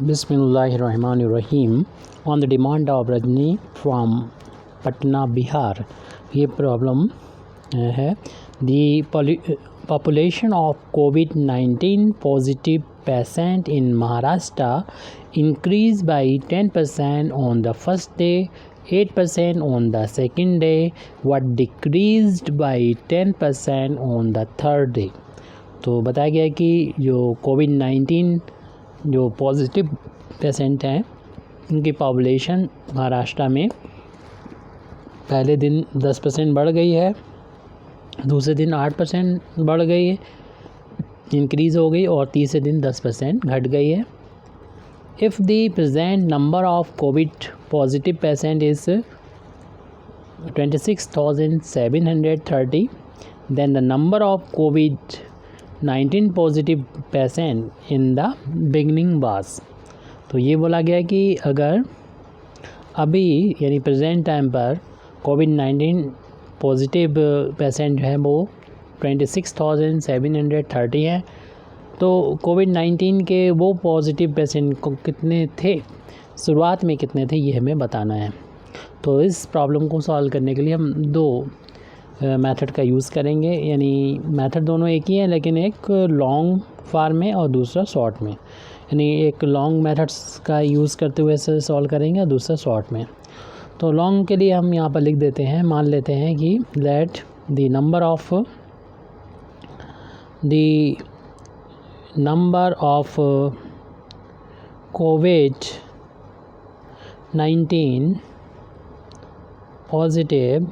बिस्मिल्लाहिर्रहमानिर्रहीम। On the demand of Rajni from Patna Bihar. ये problem है। The population of COVID positive patient in Maharashtra increased by 10% on the first day, 8% on the second day, but decreased by 10% on the third day। तो बताया गया कि जो कोविड-19 जो positive patient हैं उनकी पॉपुलेशन महाराष्ट्र में पहले दिन 10% बढ़ गई है, दूसरे दिन 8% बढ़ गई है, इंक्रीज़ हो गई, और तीसरे दिन 10% घट गई है। If the present number of COVID positive patient is 26,730, then the number of COVID-19 positive patient in the beginning was। तो ये बोला गया कि अगर अभी यानी प्रेजेंट टाइम पर कोविड-19 पॉजिटिव पेशेंट जो है वो 26,730 हैं, तो कोविड-19 के वो पॉजिटिव पेशेंट को कितने थे, शुरुआत में कितने थे, ये हमें बताना है। तो इस प्रॉब्लम को सॉल्व करने के लिए हम दो मेथड का यूज़ करेंगे। यानी मेथड दोनों एक ही है, लेकिन एक लॉन्ग फॉर्म में और दूसरा शॉर्ट में। यानी एक लॉन्ग मेथड्स का यूज़ करते हुए इसे सॉल्व करेंगे और दूसरा शॉर्ट में। तो लॉन्ग के लिए हम यहाँ पर लिख देते हैं, मान लेते हैं कि let the number of COVID-19 positive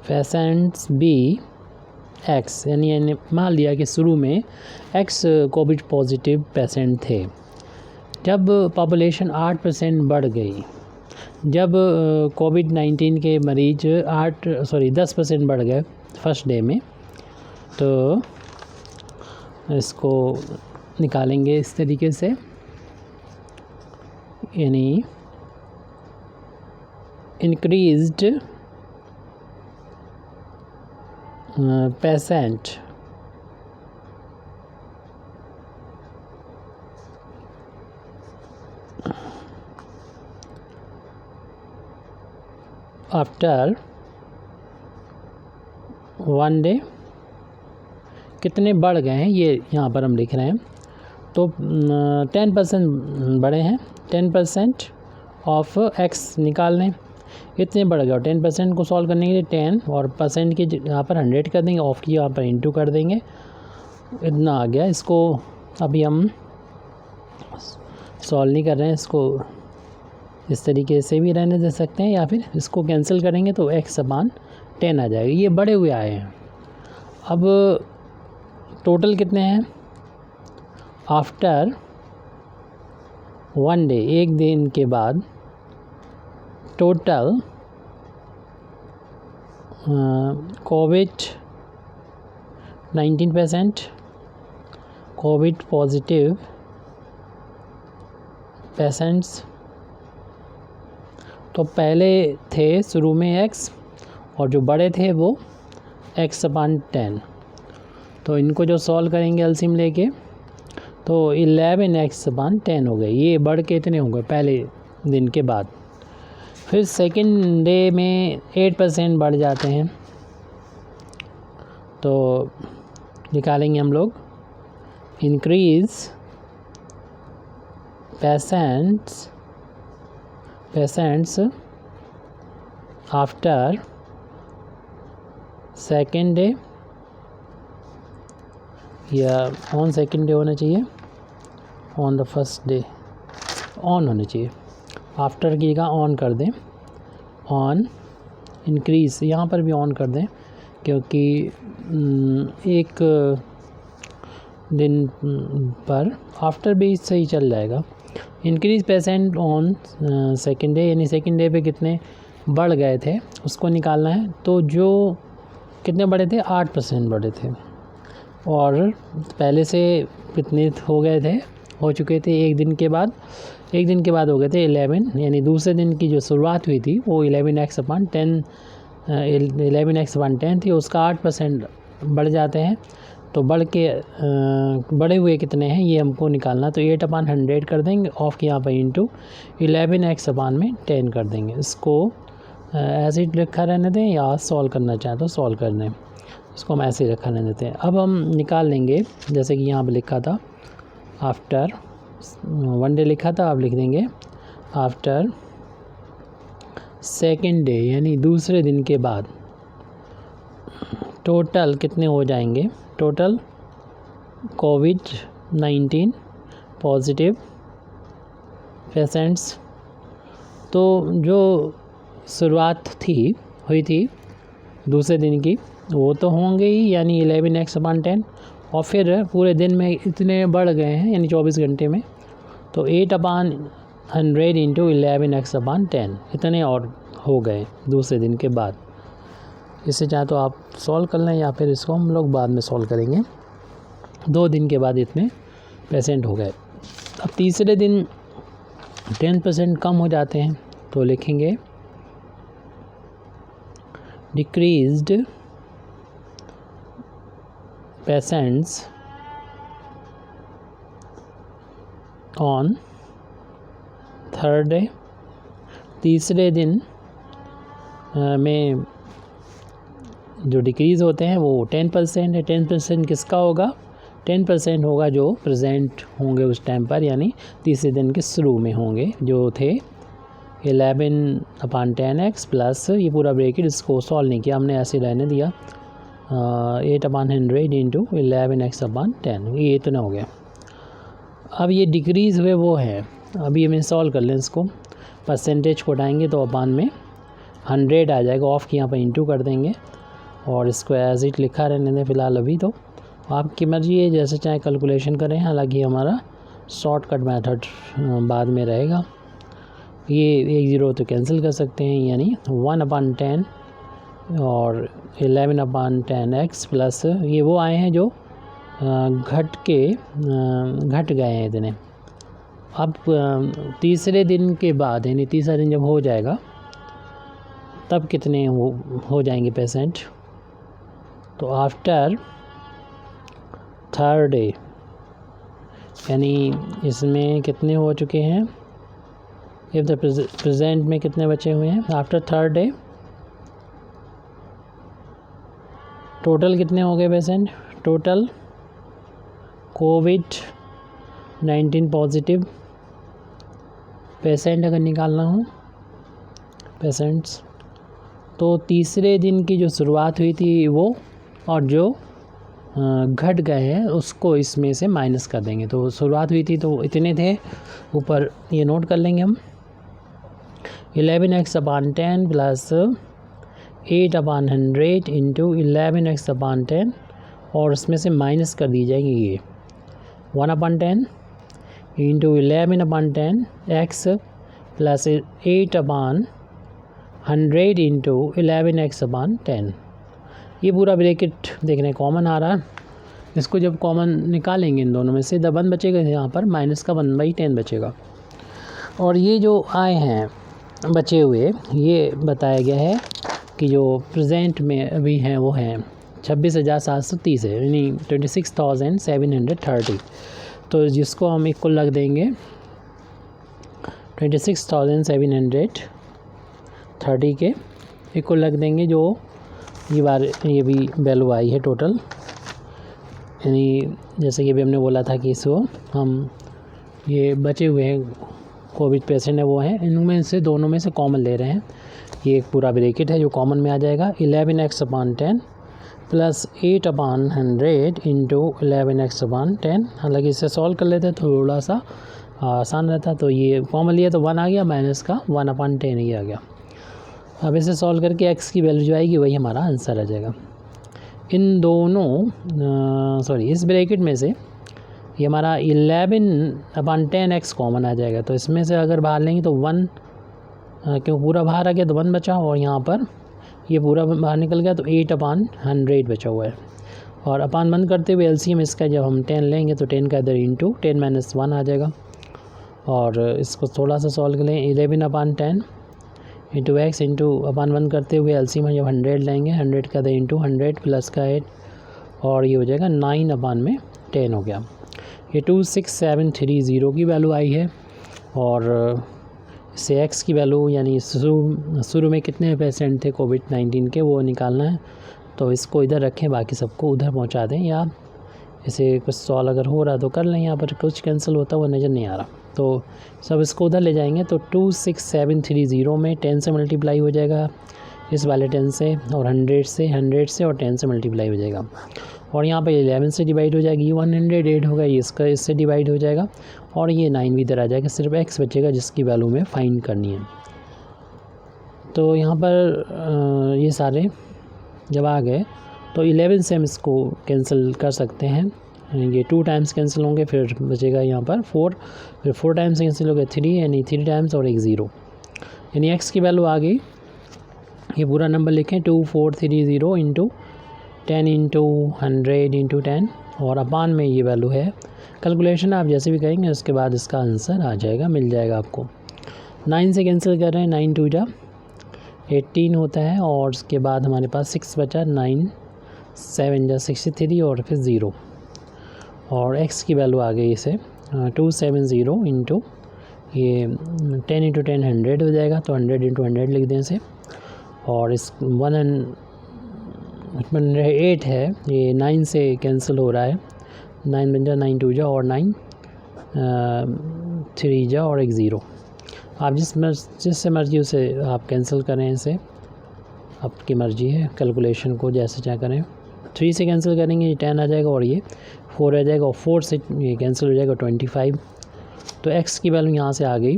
patients be X। यानी मान लिया कि शुरू में X कोविड पॉजिटिव पेशेंट थे। जब पॉपुलेशन 8% बढ़ गई, जब कोविड-19 के मरीज 10% बढ़ गए फर्स्ट डे में, तो इसको निकालेंगे इस तरीके से। यानी इंक्रीज्ड पेशेंट आफ्टर 1 डे कितने बढ़ गए हैं, ये यहाँ पर हम लिख रहे हैं। तो 10% बढ़े हैं, 10% ऑफ X निकाल लें, इतने बढ़ गए। 10% को सॉल्व करने के लिए 10 और परसेंट की यहाँ पर 100 कर देंगे, ऑफ की यहाँ पर इंटू कर देंगे, इतना आ गया। इसको अभी हम सॉल्व नहीं कर रहे हैं, इसको इस तरीके से भी रहने दे सकते हैं, या फिर इसको कैंसिल करेंगे तो X/10 आ जाएगा। ये बड़े हुए आए हैं। अब टोटल कितने हैं आफ्टर 1 डे, एक दिन के बाद टोटल कोविड-19 पेशेंट, कोविड पॉजिटिव पेशेंट्स। तो पहले थे शुरू में X, और जो बड़े थे वो X/10। तो इनको जो सॉल्व करेंगे एलसीएम लेके, तो 11X/10 हो गए। ये बढ़ के इतने हो गए पहले दिन के बाद। फिर सेकंड डे में 8% बढ़ जाते हैं, तो निकालेंगे हम लोग increase patients after second day, या ऑन सेकेंड डे होना चाहिए, on the first day on होना चाहिए, आफ्टर की जगह ऑन कर दें। ऑन इंक्रीज़ यहाँ पर भी ऑन कर दें, क्योंकि एक दिन पर आफ्टर भी सही चल जाएगा। Increase patient on second day, यानी सेकेंड डे पे कितने बढ़ गए थे उसको निकालना है। तो जो कितने बढ़े थे, 8% बढ़े थे, और पहले से कितने हो गए थे, हो चुके थे एक दिन के बाद हो गए थे 11। यानी दूसरे दिन की जो शुरुआत हुई थी वो 11X/10 थी, उसका 8% बढ़ जाते हैं, तो बड़े हुए कितने हैं ये हमको निकालना। तो 8/100 कर देंगे ऑफ के यहाँ पर इंटू 11x अपान में 10 कर देंगे। इसको ऐसे ही रखा रहने दें या सॉल्व करना चाहें तो सॉल्व कर दें। इसको हम ऐसे ही रखा रहने देते हैं। अब हम निकाल लेंगे जैसे कि यहाँ पर लिखा था आफ्टर 1 डे लिखा था, अब लिख देंगे आफ्टर सेकेंड डे यानी दूसरे दिन के बाद टोटल कितने हो जाएंगे। टोटल कोविड-19 पॉजिटिव पेशेंट्स तो जो शुरुआत हुई थी दूसरे दिन की वो तो होंगे ही यानी 11x/10 और फिर पूरे दिन में इतने बढ़ गए हैं यानी 24 घंटे में तो 8/100 इंटू 11x/10 इतने और हो गए दूसरे दिन के बाद। इसे चाहे तो आप सॉल्व कर लें या फिर इसको हम लोग बाद में सॉल्व करेंगे। 2 दिन के बाद इतने पेशेंट हो गए। अब तीसरे दिन 10% कम हो जाते हैं तो लिखेंगे decreased patients on third day. तीसरे दिन में जो डिक्रीज़ होते हैं वो 10% है। 10% किसका होगा। 10% होगा जो प्रेजेंट होंगे उस टाइम पर यानी तीसरे दिन के शुरू में होंगे जो थे 11/10x प्लस ये पूरा ब्रैकेट इसको सॉल्व नहीं किया हमने ऐसे रहने दिया 8/100 इंटू 11x/10 ये इतना हो गया। अब ये डिक्रीज़ हुए वो हैं अभी हमें सॉल्व कर लें इसको। परसेंटेज को उठाएंगे तो अपान में 100 आ जाएगा ऑफ की यहाँ पर इंटू कर देंगे और इसको एज इट लिखा रहने दें फ़िलहाल अभी। तो आपकी मर्ज़ी है जैसे चाहे कैलकुलेशन करें, हालांकि हमारा शॉर्टकट मेथड बाद में रहेगा। ये 1 0 तो कैंसिल कर सकते हैं यानी 1/10 और 11/10x प्लस ये वो आए हैं जो घट गए हैं इतने। अब तीसरे दिन के बाद यानी तीसरा दिन जब हो जाएगा तब कितने हो जाएंगे पेशेंट। तो आफ्टर थर्ड डे यानी इसमें कितने हो चुके हैं। इफ़ द प्रेजेंट में कितने बचे हुए हैं आफ्टर थर्ड डे टोटल कितने हो गए पेशेंट। टोटल कोविड-19 पॉजिटिव पेशेंट अगर निकालना हो पेशेंट्स तो तीसरे दिन की जो शुरुआत हुई थी वो और जो घट गए हैं उसको इसमें से माइनस कर देंगे। तो शुरुआत हुई थी तो इतने थे ऊपर ये नोट कर लेंगे हम 11x/10 प्लस 8/100 इंटू 11x/10 और उसमें से माइनस कर दी जाएगी ये 1/10 into 11/10 x plus 8/100 into 11x/10। ये पूरा ब्रैकेट देखने कॉमन आ रहा है। इसको जब कॉमन निकालेंगे इन दोनों में से द 1 बचेगा यहाँ पर माइनस का 1/10 बचेगा। और ये जो आए हैं बचे हुए ये बताया गया है कि जो प्रेजेंट में अभी हैं वो हैं 26,730 है यानी 26,730। तो जिसको हम इक्वल रख देंगे 26,730 के इक्वल रख देंगे जो ये भी वैल्यू आई है टोटल। यानी जैसे कि अभी हमने बोला था कि इसको हम ये बचे हुए हैं कोविड पेशेंट है वो हैं इनमें से दोनों में से कॉमन ले रहे हैं। ये एक पूरा ब्रैकेट है जो कॉमन में आ जाएगा 11x/10 प्लस 8/100 इंटू 11x/10। हालांकि इसे सॉल्व कर लेते थोड़ा सा आसान रहता। तो ये कॉमन लिया तो 1 आ गया माइनस का 1/10 ही आ गया। अब इसे सॉल्व करके x की वैल्यू जो आएगी वही हमारा आंसर आ जाएगा। इन दोनों इस ब्रैकेट में से ये हमारा 11/10x कॉमन आ जाएगा। तो इसमें से अगर बाहर लेंगे तो 1 क्यों पूरा बाहर आ गया तो 1 बचा और यहाँ पर ये पूरा बाहर निकल गया तो 8/100 बचा हुआ है। और अपान बंद करते हुए एलसीएम इसका जब हम 10 लेंगे तो 10 का इधर इंटू 10 - 1 आ जाएगा। और इसको थोड़ा सा सॉल्व कर लें 11/10 इंटू एक्स इंटू अपान 1 करते हुए एलसीएम जब 100 लेंगे 100 का इधर इंटू 100 प्लस का 8 और ये हो जाएगा 9/10 हो गया। ये 26730 की वैल्यू आई है और इससे एक्स की वैल्यू यानी शुरू में कितने पेशेंट थे कोविड-19 के वो निकालना है। तो इसको इधर रखें, बाकी सबको उधर पहुंचा दें, या इसे कुछ सॉल्व अगर हो रहा तो कर लें। यहाँ पर कुछ कैंसिल होता हुआ नज़र नहीं आ रहा, तो सब इसको उधर ले जाएंगे। तो 26730 में 10 से मल्टीप्लाई हो जाएगा, इस वाले 10 से, और 100 से और 10 से मल्टीप्लाई हो जाएगा। और यहाँ पे 11 से डिवाइड हो जाएगी, 108 होगा, ये इसका इससे डिवाइड हो जाएगा, और ये 9 भी इधर आ जाएगा। सिर्फ एक्स बचेगा जिसकी वैल्यू में फाइंड करनी है। तो यहाँ पर ये सारे जब आ गए तो 11 से हम इसको कैंसिल कर सकते हैं। ये 2 टाइम्स कैंसिल होंगे, फिर बचेगा यहाँ पर 4, फिर 4 टाइम्स कैंसिल हो गए 3, यानी 3 टाइम्स और एक 0, यानी एक्स की वैल्यू आ गई। ये पूरा नंबर लिखें 2430 इंटू 10 इंटू 100 इंटू 10, और अपान में ये वैल्यू है। कैलकुलेशन आप जैसे भी करेंगे उसके बाद इसका आंसर आ जाएगा, मिल जाएगा आपको। 9 से कैंसिल कर रहे हैं, 9 2 जा 18 होता है, और उसके बाद हमारे पास 6 बचा, 9 7 जा 63 और फिर 0, और x की वैल्यू आ गई इसे 270 इंटू ये 10 इंटू 10 100 हो जाएगा, तो 100 इंटू 100 लिख दें इसे। और इस 108 है, ये 9 से कैंसिल हो रहा है, 9 बन जा 9 2 जा और 9 3 जा और एक 0। आप जिससे मर्जी उसे आप कैंसिल करें, इसे आपकी मर्जी है, कैलकुलेशन को जैसे चाहे करें। 3 से कैंसिल करेंगे ये 10 आ जाएगा, और ये 4 आ जाएगा, और 4 से ये कैंसिल हो जाएगा 25। तो x की वैल्यू यहाँ से आ गई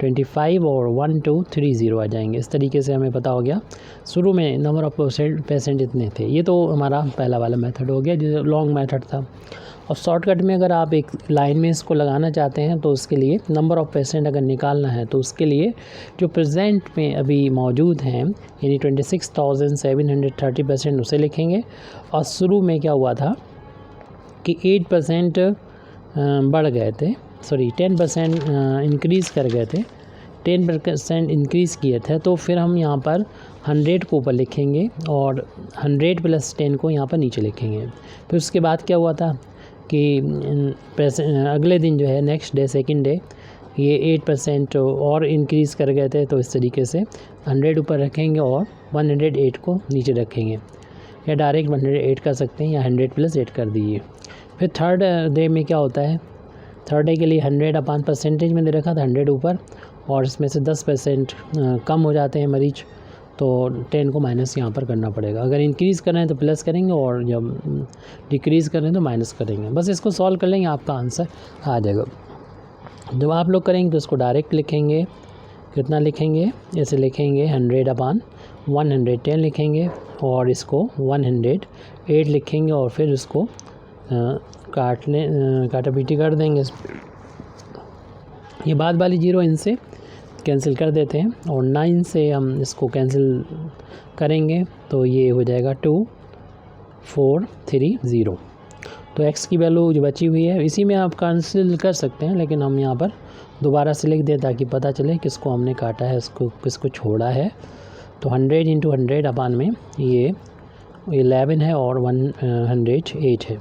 25 और 1230 आ जाएंगे। इस तरीके से हमें पता हो गया शुरू में नंबर ऑफ पेशेंट इतने थे। ये तो हमारा पहला वाला मेथड हो गया जो लॉन्ग मेथड था। और शॉर्टकट में अगर आप एक लाइन में इसको लगाना चाहते हैं तो उसके लिए नंबर ऑफ़ पेशेंट अगर निकालना है तो उसके लिए जो प्रेजेंट में अभी मौजूद हैं यानी 26,730 पेशेंट उसे लिखेंगे। और शुरू में क्या हुआ था कि 8% बढ़ गए थे, सॉरी 10% इंक्रीज़ कर गए थे, 10% इंक्रीज़ किए थे। तो फिर हम यहाँ पर 100 को ऊपर लिखेंगे और 100 + 10 को यहाँ पर नीचे लिखेंगे। फिर उसके बाद क्या हुआ था कि अगले दिन जो है नेक्स्ट डे सेकंड डे ये 8% और इंक्रीज़ कर गए थे। तो इस तरीके से 100 ऊपर रखेंगे और 108 को नीचे रखेंगे, या डायरेक्ट 108 कर सकते हैं या 100 + 8 कर दीजिए। फिर थर्ड डे में क्या होता है, थर्ड डे के लिए 100/% में दे रखा था, 100 ऊपर, और इसमें से 10% कम हो जाते हैं मरीज, तो 10 को माइनस यहाँ पर करना पड़ेगा। अगर इंक्रीज़ कर रहे हैं तो प्लस करेंगे और जब डिक्रीज़ कर रहे हैं तो माइनस करेंगे। बस इसको सॉल्व कर लेंगे, आपका आंसर आ जाएगा। जब आप लोग करेंगे तो इसको डायरेक्ट लिखेंगे, कितना लिखेंगे, ऐसे लिखेंगे 100/110 लिखेंगे, और इसको 108 लिखेंगे, और फिर इसको काटा पीटी कर देंगे। ये बाद वाली 0 इनसे कैंसिल कर देते हैं, और 9 से हम इसको कैंसिल करेंगे तो ये हो जाएगा 2430। तो x की वैल्यू जो बची हुई है इसी में आप कैंसिल कर सकते हैं, लेकिन हम यहाँ पर दोबारा से लिख दें ताकि पता चले किसको हमने काटा है, किसको छोड़ा है। तो 100 × 100 में ये 11 है और 108 है।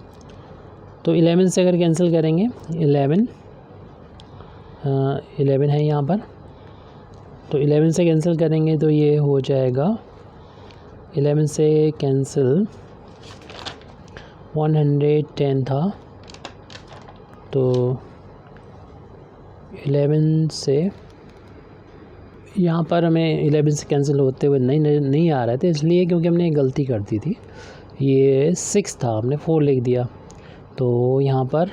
तो 11 से अगर कैंसिल करेंगे 11 है यहाँ पर, तो 11 से कैंसिल करेंगे तो ये हो जाएगा 11 से कैंसिल 110 था, तो 11 से यहाँ पर हमें 11 से कैंसिल होते हुए नहीं आ रहे थे, इसलिए क्योंकि हमने गलती कर दी थी। ये 6 था, हमने 4 लिख दिया, तो यहाँ पर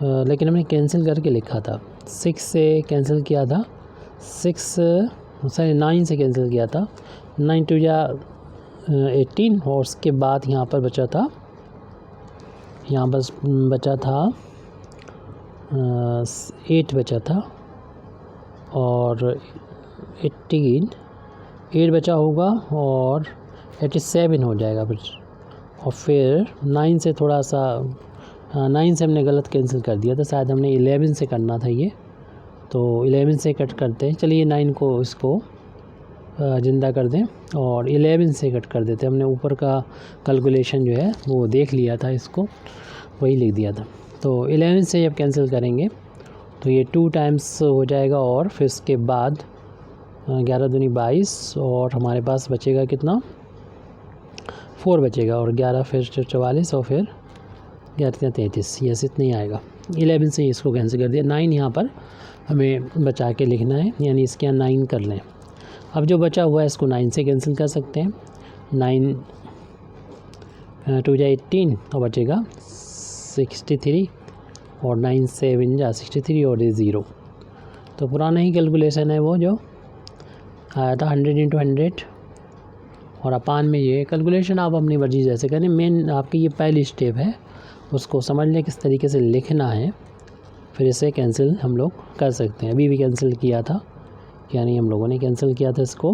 लेकिन हमने कैंसिल करके लिखा था। 6 से कैंसिल किया था, 9 से कैंसिल किया था, 9 2 जा 18, और उसके बाद यहाँ पर बचा था, यहाँ बस बचा था 8 बचा था, और 8 बचा होगा और 87 हो जाएगा फिर। और फिर 9 से थोड़ा सा 9 से हमने गलत कैंसिल कर दिया था, शायद हमने 11 से करना था ये, तो 11 से कट करते हैं। चलिए 9 को इसको ज़िंदा कर दें और 11 से कट कर देते। हमने ऊपर का कैलकुलेशन जो है वो देख लिया था, इसको वही लिख दिया था। तो 11 से जब कैंसिल करेंगे तो ये 2 टाइम्स हो जाएगा और फिर इसके बाद 11 दूनी 22 और हमारे पास बचेगा कितना, 4 बचेगा और 11 फिर 44 और फिर 11 33, यस इतना ही आएगा। 11 से इसको कैंसिल कर दिया। 9 यहाँ पर हमें बचा के लिखना है, यानी इसके यहाँ 9 कर लें। अब जो बचा हुआ है इसको 9 से कैंसिल कर सकते हैं। 9 2 जा 18 और बचेगा 63 और 9 7 जा 63 और ये 0। तो पुराना ही कैलकुलेशन है वो जो आया था 100 × 100 और अपान में ये कैलकुलेशन आप अपनी मर्जी जैसे करें। मेन आपकी ये पहली स्टेप है, उसको समझ लें किस तरीके से लिखना है, फिर इसे कैंसिल हम लोग कर सकते हैं। अभी भी कैंसिल किया था, यानी हम लोगों ने कैंसिल किया था इसको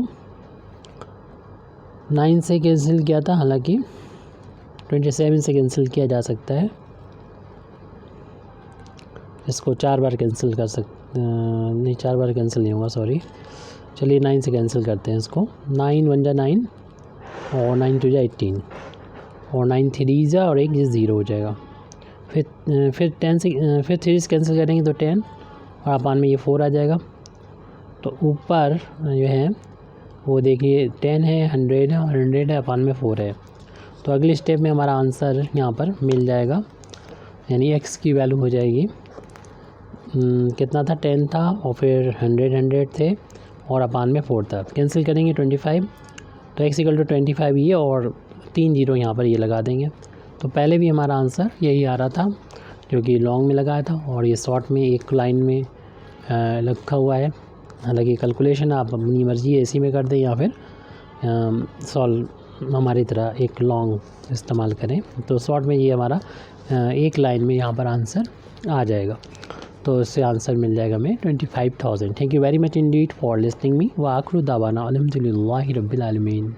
9 से कैंसिल किया था, हालांकि 27 से कैंसिल किया जा सकता है। इसको 4 बार कैंसिल कर सकते नहीं, 4 बार कैंसिल नहीं होगा, सॉरी। चलिए 9 से कैंसिल करते हैं इसको। 9 1 जा 9 और 9 2 जा 18 और 9 3 जा और 1 0 हो जाएगा। फिर 10 से फिर 3 से कैंसिल करेंगे तो 10 और अपान में ये 4 आ जाएगा। तो ऊपर जो है वो देखिए 10 है, 100 है और 100 है, अपान में 4 है। तो अगले स्टेप में हमारा आंसर यहाँ पर मिल जाएगा, यानी x की वैल्यू हो जाएगी कितना था, 10 था और फिर 100 थे और अपान में 4 था। कैंसिल करेंगे 25, तो x = 25 ये और 3 0 यहाँ पर ये लगा देंगे। तो पहले भी हमारा आंसर यही आ रहा था जो कि लॉन्ग में लगाया था और ये शॉर्ट में एक लाइन में लिखा हुआ है। हालांकि कैलकुलेशन आप अपनी मर्ज़ी ऐसी में कर दें या फिर सॉल्व हमारी तरह एक लॉन्ग इस्तेमाल करें। तो शॉर्ट में ये हमारा एक लाइन में यहाँ पर आंसर आ जाएगा। तो इससे आंसर मिल जाएगा हमें 25,000। Thank you very much Indeed for listening me. व आखिर दावाना अल्हम्दुलिल्लाहि रब्बिल आलमीन।